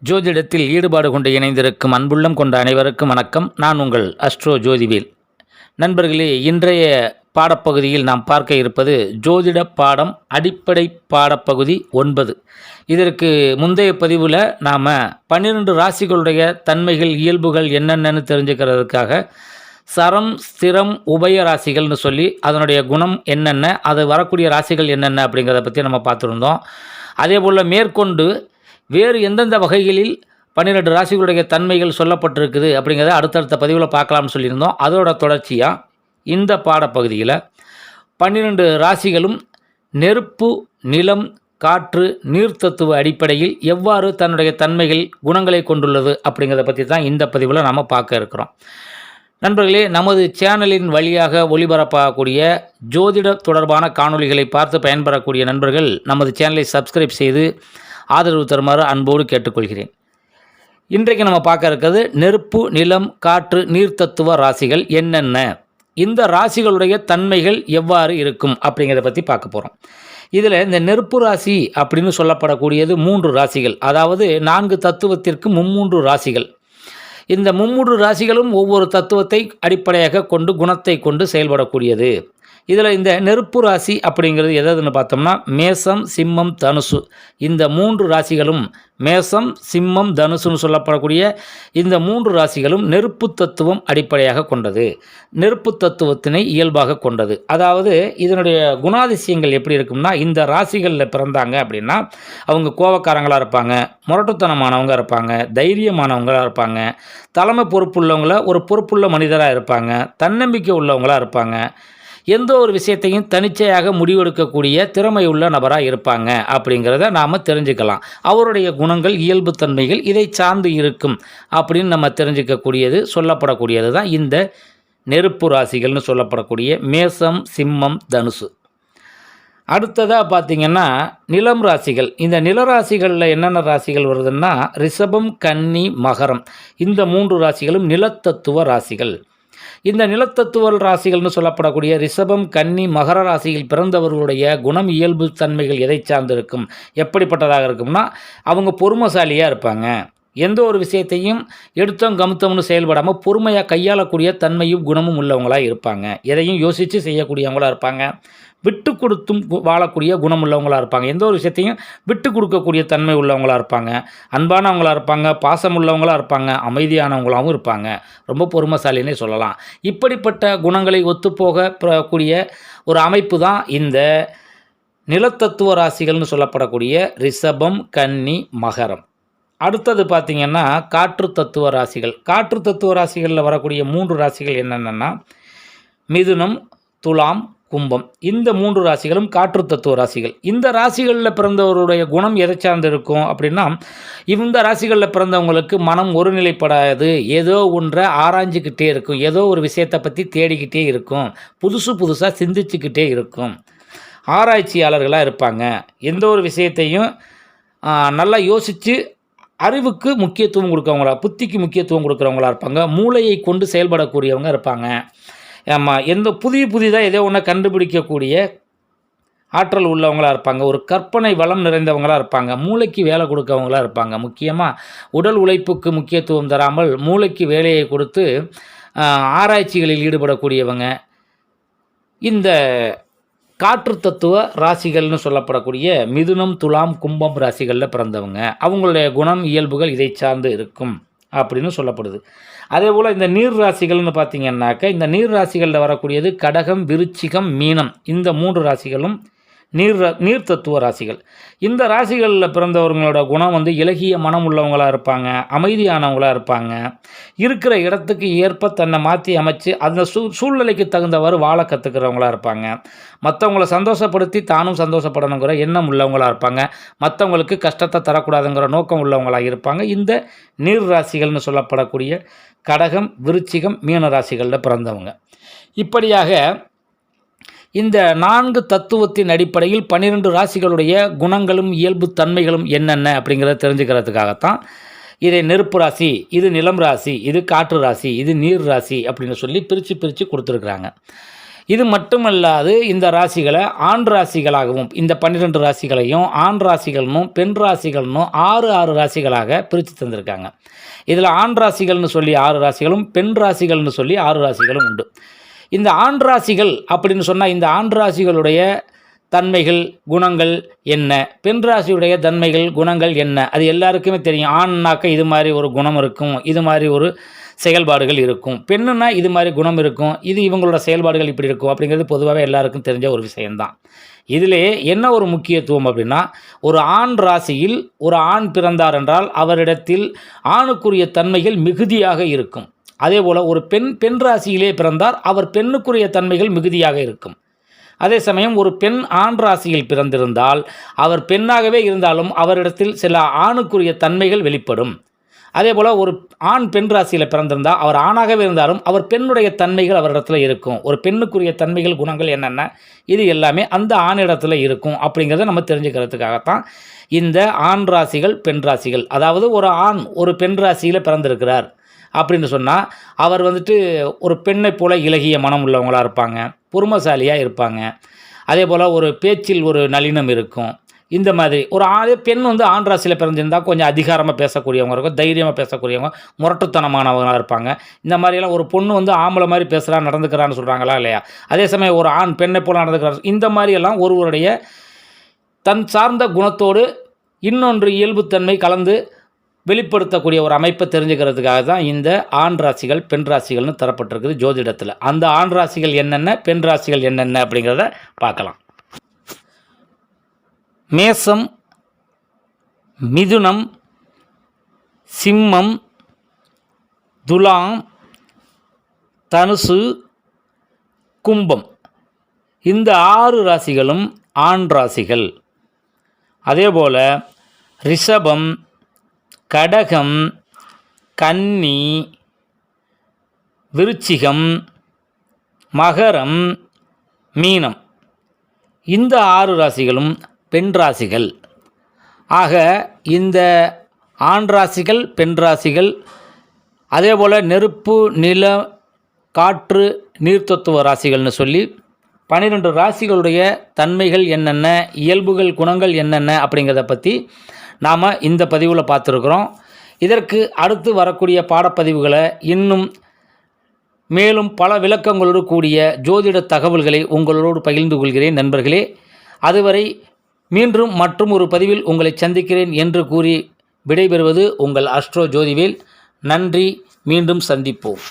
ஜோதிடத்தில் ஈடுபாடு கொண்டு இணைந்திருக்கும் அன்புள்ளம் கொண்ட அனைவருக்கும் வணக்கம். நான் உங்கள் அஸ்ட்ரோ ஜோதிவேல். நண்பர்களே, இன்றைய பாடப்பகுதியில் நாம் பார்க்க இருப்பது ஜோதிட பாடம் அடிப்படை பாடப்பகுதி 9. இதற்கு முந்தைய பதிவில் நாம் 12 ராசிகளுடைய தன்மைகள் இயல்புகள் என்னென்னு தெரிஞ்சுக்கிறதுக்காக சரம் ஸ்திரம் உபய ராசிகள்னு சொல்லி அதனுடைய குணம் என்னென்ன, அது வரக்கூடிய ராசிகள் என்னென்ன அப்படிங்கிறத பற்றி நம்ம பார்த்துருந்தோம். அதே போல் மேற்கொண்டு வேறு எந்தெந்த வகைகளில் 12 ராசிகளுடைய தன்மைகள் சொல்லப்பட்டிருக்குது அப்படிங்கிறத அடுத்தடுத்த பதிவில் பார்க்கலாம்னு சொல்லியிருந்தோம். அதோட தொடர்ச்சியாக இந்த பாடப்பகுதியில் 12 ராசிகளும் நெருப்பு, நிலம், காற்று, நீர் தத்துவ அடிப்படையில் எவ்வாறு தன்னுடைய தன்மைகள் குணங்களை கொண்டுள்ளது அப்படிங்கிறத பற்றி தான் இந்த பதிவில் நாம் பார்க்க இருக்கிறோம். நண்பர்களே, நமது சேனலின் வழியாக ஒளிபரப்பாகக்கூடிய ஜோதிட தொடர்பான காணொளிகளை பார்த்து பயன்பெறக்கூடிய நண்பர்கள் நமது சேனலை சப்ஸ்கிரைப் செய்து ஆதரவு தருமாறு அன்போடு கேட்டுக்கொள்கிறேன். இன்றைக்கு நம்ம பார்க்க இருக்கிறது நெருப்பு, நிலம், காற்று, நீர் தத்துவ ராசிகள் என்னென்ன, இந்த ராசிகளுடைய தன்மைகள் எவ்வாறு இருக்கும் அப்படிங்கிறத பற்றி பார்க்க போகிறோம். இதில் இந்த நெருப்பு ராசி அப்படின்னு சொல்லப்படக்கூடியது 3 ராசிகள், அதாவது 4 தத்துவத்திற்கு 3 ராசிகள். இந்த 3 ராசிகளும் ஒவ்வொரு தத்துவத்தை அடிப்படையாக கொண்டு குணத்தை கொண்டு செயல்படக்கூடியது. இதில் இந்த நெருப்பு ராசி அப்படிங்கிறது எதுன்னு பார்த்தோம்னா மேசம், சிம்மம், தனுசு, இந்த 3 ராசிகளும் மேசம், சிம்மம், தனுசுன்னு சொல்லப்படக்கூடிய இந்த 3 ராசிகளும் நெருப்பு தத்துவம் அடிப்படையாக கொண்டது, நெருப்பு தத்துவத்தினை இயல்பாக கொண்டது. அதாவது இதனுடைய குணாதிசயங்கள் எப்படி இருக்கும்னா, இந்த ராசிகளில் பிறந்தாங்க அப்படின்னா அவங்க கோபக்காரங்களாக இருப்பாங்க, முரட்டுத்தனமானவங்க இருப்பாங்க, தைரியமானவங்களாக இருப்பாங்க, தலைமை பொறுப்புள்ளவங்கள ஒரு பொறுப்புள்ள மனிதராக இருப்பாங்க, தன்னம்பிக்கை உள்ளவங்களாக இருப்பாங்க, எந்த ஒரு விஷயத்தையும் தனிச்சையாக முடிவெடுக்கக்கூடிய திறமை உள்ள நபராக இருப்பாங்க அப்படிங்கிறத நாம் தெரிஞ்சுக்கலாம். அவருடைய குணங்கள், இயல்புத்தன்மைகள் இதை சார்ந்து இருக்கும் அப்படின்னு நம்ம தெரிஞ்சுக்கக்கூடியது சொல்லப்படக்கூடியது தான் இந்த நெருப்பு ராசிகள்னு சொல்லப்படக்கூடிய மேசம், சிம்மம், தனுசு. அடுத்ததாக பார்த்திங்கன்னா நிலம் ராசிகள். இந்த நிலராசிகளில் என்னென்ன ராசிகள் வருதுன்னா ரிஷபம், கன்னி, மகரம், இந்த 3 ராசிகளும் நிலத்தத்துவ ராசிகள். இந்த நிலத்தத்துவ ராசிகள்னு சொல்லப்படக்கூடிய ரிஷபம், கன்னி, மகர ராசியில் பிறந்தவர்களுடைய குணம், இயல்பு தன்மைகள் எதை சார்ந்து இருக்கும், எப்படிப்பட்டதாக இருக்கும்னா அவங்க பொறுமைசாலியாக இருப்பாங்க, எந்த ஒரு விஷயத்தையும் எடுத்தோம் கமுத்தம்னு செயல்படாமல் பொறுமையாக கையாளக்கூடிய தன்மையும் குணமும் உள்ளவங்களாக இருப்பாங்க, எதையும் யோசித்து செய்யக்கூடியவங்களாக இருப்பாங்க, விட்டு கொடுத்தும் வாழக்கூடிய குணம் உள்ளவங்களாக இருப்பாங்க, எந்த ஒரு விஷயத்தையும் விட்டு கொடுக்கக்கூடிய தன்மை உள்ளவங்களாக இருப்பாங்க, அன்பானவங்களாக இருப்பாங்க, பாசம் உள்ளவங்களாக இருப்பாங்க, அமைதியானவங்களாகவும் இருப்பாங்க, ரொம்ப பொறுமைசாலின்னே சொல்லலாம். இப்படிப்பட்ட குணங்களை ஒத்துப்போகக்கூடிய ஒரு அமைப்பு தான் இந்த நிலத்தத்துவ ராசிகள்னு சொல்லப்படக்கூடிய ரிஷபம், கன்னி, மகரம். அடுத்தது பார்த்திங்கன்னா காற்று தத்துவ ராசிகள். காற்று தத்துவ ராசிகளில் வரக்கூடிய 3 ராசிகள் என்னென்னா மிதுனம், துலாம், கும்பம், இந்த 3 ராசிகளும் காற்று தத்துவ ராசிகள். இந்த ராசிகளில் பிறந்தவருடைய குணம் எதை சார்ந்து இருக்கும் அப்படின்னா, இந்த ராசிகளில் பிறந்தவங்களுக்கு மனம் ஒருநிலைப்படாது, ஏதோ ஒன்றை ஆராய்ஞ்சிக்கிட்டே இருக்கும், ஏதோ ஒரு விஷயத்தை பற்றி தேடிக்கிட்டே இருக்கும், புதுசாக சிந்திச்சுக்கிட்டே இருக்கும், ஆராய்ச்சியாளர்களாக இருப்பாங்க, எந்த ஒரு விஷயத்தையும் நல்லா யோசித்து அறிவுக்கு முக்கியத்துவம் கொடுக்குறவங்களா, புத்திக்கு முக்கியத்துவம் கொடுக்குறவங்களா இருப்பாங்க, மூளையை கொண்டு செயல்படக்கூடியவங்க இருப்பாங்க. ஆமாம், எந்த புதிதாக ஏதோ ஒன்று கண்டுபிடிக்கக்கூடிய ஆற்றல் உள்ளவங்களாக இருப்பாங்க, ஒரு கற்பனை வளம் நிறைந்தவங்களாக இருப்பாங்க, மூளைக்கு வேலை கொடுக்கவங்களாக இருப்பாங்க. முக்கியமாக உடல் உழைப்புக்கு முக்கியத்துவம் தராமல் மூளைக்கு வேலையை கொடுத்து ஆராய்ச்சிகளில் ஈடுபடக்கூடியவங்க இந்த காற்று தத்துவ ராசிகள்னு சொல்லப்படக்கூடிய மிதுனம், துலாம், கும்பம் ராசிகளில் பிறந்தவங்க. அவங்களுடைய குணம், இயல்புகள் இதை சார்ந்து இருக்கும் அப்படின்னு சொல்லப்படுது. அதே போல் இந்த நீர் ராசிகள்னு பார்த்திங்கன்னாக்க இந்த நீர் ராசிகளில் வரக்கூடியது கடகம், விருச்சிகம், மீனம், இந்த 3 ராசிகளும் நீர் தத்துவ ராசிகள். இந்த ராசிகளில் பிறந்தவங்களோட குணம் இலகிய மனம் உள்ளவங்களாக இருப்பாங்க, அமைதியானவங்களாக இருப்பாங்க, இருக்கிற இடத்துக்கு ஏற்ப தன்னை மாற்றி அமைச்சு அந்த சூழ்நிலைக்கு தகுந்தவாறு வாழ கற்றுக்கிறவங்களாக இருப்பாங்க, மற்றவங்கள சந்தோஷப்படுத்தி தானும் சந்தோஷப்படணுங்கிற எண்ணம் உள்ளவங்களாக இருப்பாங்க, மற்றவங்களுக்கு கஷ்டத்தை தரக்கூடாதுங்கிற நோக்கம் உள்ளவங்களாக இருப்பாங்க. இந்த நீர் ராசிகள்னு சொல்லப்படக்கூடிய கடகம், விருச்சிகம், மீன ராசிகளில் பிறந்தவங்க. இப்படியாக இந்த 4 தத்துவத்தின் அடிப்படையில் 12 ராசிகளுடைய குணங்களும் இயல்பு தன்மைகளும் என்னென்ன அப்படிங்கிறத தெரிஞ்சுக்கிறதுக்காகத்தான் இதை நெருப்பு ராசி, இது நிலம் ராசி, இது காற்று ராசி, இது நீர் ராசி அப்படின்னு சொல்லி பிரித்து கொடுத்துருக்குறாங்க. இது மட்டுமல்லாது இந்த ராசிகளை ஆண் ராசிகளாகவும், இந்த 12 ராசிகளையும் ஆண் ராசிகள்னும் பெண் ராசிகள்னும் 6 ராசிகளாக பிரித்து தந்திருக்காங்க. இதில் ஆண் ராசிகள்னு சொல்லி 6 ராசிகளும் பெண் ராசிகள்னு சொல்லி 6 ராசிகளும் உண்டு. இந்த ஆண் ராசிகள் அப்படின்னு சொன்னால் இந்த ஆண் ராசிகளுடைய தன்மைகள் குணங்கள் என்ன, பெண் ராசியுடைய தன்மைகள் குணங்கள் என்ன, அது எல்லாருக்குமே தெரியும். ஆண்னாக்க இது மாதிரி ஒரு குணம் இருக்கும், இது மாதிரி ஒரு செயல்பாடுகள் இருக்கும். பெண்ணுன்னா இது மாதிரி குணம் இருக்கும், இது இவங்களோட செயல்பாடுகள் இப்படி இருக்கும் அப்படிங்கிறது பொதுவாகவே எல்லாருக்கும் தெரிஞ்ச ஒரு விஷயம்தான். இதிலே என்ன ஒரு முக்கியத்துவம் அப்படின்னா, ஒரு ஆண் ராசியில் ஒரு ஆண் பிறந்தார் என்றால் அவரிடத்தில் ஆணுக்குரிய தன்மைகள் மிகுதியாக இருக்கும். அதே போல் ஒரு பெண் ராசியிலே பிறந்தார், அவர் பெண்ணுக்குரிய தன்மைகள் மிகுதியாக இருக்கும். அதே சமயம் ஒரு பெண் ஆண் ராசியில் பிறந்திருந்தால் அவர் பெண்ணாகவே இருந்தாலும் அவரிடத்தில் சில ஆணுக்குரிய தன்மைகள் வெளிப்படும். அதே போல் ஒரு ஆண் பெண் ராசியில் பிறந்திருந்தால் அவர் ஆணாகவே இருந்தாலும் அவர் பெண்ணுடைய தன்மைகள் அவரிடத்துல இருக்கும். ஒரு பெண்ணுக்குரிய தன்மைகள் குணங்கள் என்னென்ன, இது எல்லாமே அந்த ஆணிடத்தில் இருக்கும். அப்படிங்கிறத நம்ம தெரிஞ்சுக்கிறதுக்காகத்தான் இந்த ஆண் ராசிகள் பெண் ராசிகள். அதாவது ஒரு ஆண் ஒரு பெண் ராசியில் பிறந்திருக்கிறார் அப்படின்னு சொன்னால் அவர் ஒரு பெண்ணை போல இலகிய மனம் உள்ளவங்களாக இருப்பாங்க, பொறுமைசாலியாக இருப்பாங்க. அதே போல் ஒரு பேச்சில் ஒரு நளினம் இருக்கும். இந்த மாதிரி ஒரு பெண் ஆண் ராசியில் பிறந்திருந்தால் கொஞ்சம் அதிகாரமாக பேசக்கூடியவங்க இருக்கும், தைரியமாக பேசக்கூடியவங்க, முரட்டுத்தனமானவங்களாக இருப்பாங்க. இந்த மாதிரியெல்லாம் ஒரு பொண்ணு ஆம்பளை மாதிரி பேசுகிறான் நடந்துக்கிறான்னு சொல்கிறாங்களா இல்லையா? அதே சமயம் ஒரு ஆண் பெண்ணை போல் நடந்துக்கிறார். இந்த மாதிரியெல்லாம் ஒருவருடைய தன் சார்ந்த குணத்தோடு இன்னொன்று இயல்புத்தன்மை கலந்து வெளிப்படுத்தக்கூடிய ஒரு அமைப்பை தெரிஞ்சுக்கிறதுக்காக தான் இந்த ஆண் ராசிகள் பெண் ராசிகள்னு தரப்பட்டிருக்குது ஜோதிடத்தில். அந்த ஆண் ராசிகள் என்னென்ன, பெண் ராசிகள் என்னென்ன அப்படிங்கிறத பார்க்கலாம். மேசம், மிதுனம், சிம்மம், துலாம், தனுசு, கும்பம், இந்த 6 ராசிகளும் ஆண் ராசிகள். அதேபோல் ரிஷபம், கடகம், கன்னி, விருச்சிகம், மகரம், மீனம், இந்த 6 ராசிகளும் பெண் ராசிகள். ஆக இந்த ஆண் ராசிகள் பெண் ராசிகள், அதே போல் நெருப்பு நில காற்று நீர்த்தத்துவ ராசிகள்னு சொல்லி 12 ராசிகளுடைய தன்மைகள் என்னென்ன, இயல்புகள் குணங்கள் என்னென்ன அப்படிங்கிறத பற்றி நாம் இந்த பதிவில் பார்த்துருக்குறோம். இதற்கு அடுத்து வரக்கூடிய பாடப்பதிவுகளை இன்னும் மேலும் பல விளக்கங்களோடு கூடிய ஜோதிட தகவல்களை உங்களோடு பகிர்ந்து கொள்கிறேன் நண்பர்களே. அதுவரை மீண்டும் மற்றும் ஒரு பதிவில் உங்களை சந்திக்கிறேன் என்று கூறி விடைபெறுவது உங்கள் அஸ்ட்ரோ ஜோதிவேல். நன்றி, மீண்டும் சந்திப்போம்.